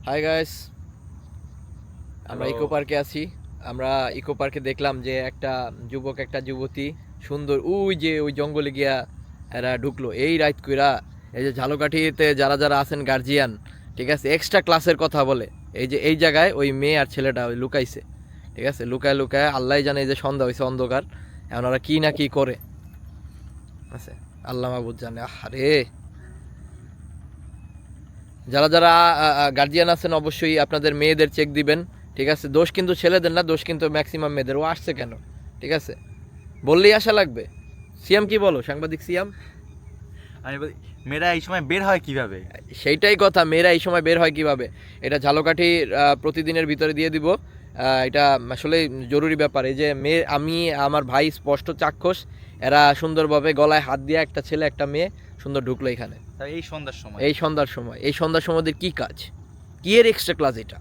Hi guys, আমরা hello. Eco পার্কে আছি। আমরা ইকো পার্কে দেখলাম যে একটা যুবক একটা যুবতী সুন্দর ওই যে ওই জঙ্গলে গিয়া এরা ঢুকলো এই রাত কইরা। এই যে ঝালকাঠিতে যারা যারা আছেন গার্জিয়ান, ঠিক আছে, এক্সট্রা ক্লাসের কথা বলে এই যে এই জায়গায় ওই মেয়ে আর ছেলেটা ওই লুকাইছে, ঠিক আছে, লুকায় লুকায় আল্লাহ জানে এই যে সন্ধ্যা হয়েছে অন্ধকার, এখন ওরা কি না কি করে আছে আল্লাহ মাহবুদ জানে। আরে যারা যারা গার্জিয়ান আছেন অবশ্যই আপনাদের মেয়েদের চেক দিবেন, ঠিক আছে। দোষ কিন্তু ছেলেদের না, দোষ কিন্তু ম্যাক্সিমাম মেয়েদের। ও আসছে কেন, ঠিক আছে, বললেই আসা লাগবে। সিয়াম কি বলো, সাংবাদিক সিয়াম? আমি বলি, মেয়েরা এই সময় বের হয় কিভাবে? সেইটাই কথা, মেয়েরা এই সময় বের হয় কিভাবে, এটা ঝালকাঠির প্রতিদিনের ভিতরে দিয়ে দিব। এটা আসলে জরুরি ব্যাপার। এই যে মেয়ে, আমি আমার ভাই স্পষ্ট চাক্ষুষ, এরা সুন্দরভাবে গলায় হাত দিয়ে একটা ছেলে একটা মেয়ে সুন্দর ঢুকলো এখানে তাই এই সন্ধ্যার সময়। এই সন্ধ্যার সময়। এই সন্ধ্যার সময় ওদের কি কাজ, কি এর এক্সট্রা ক্লাস এটা?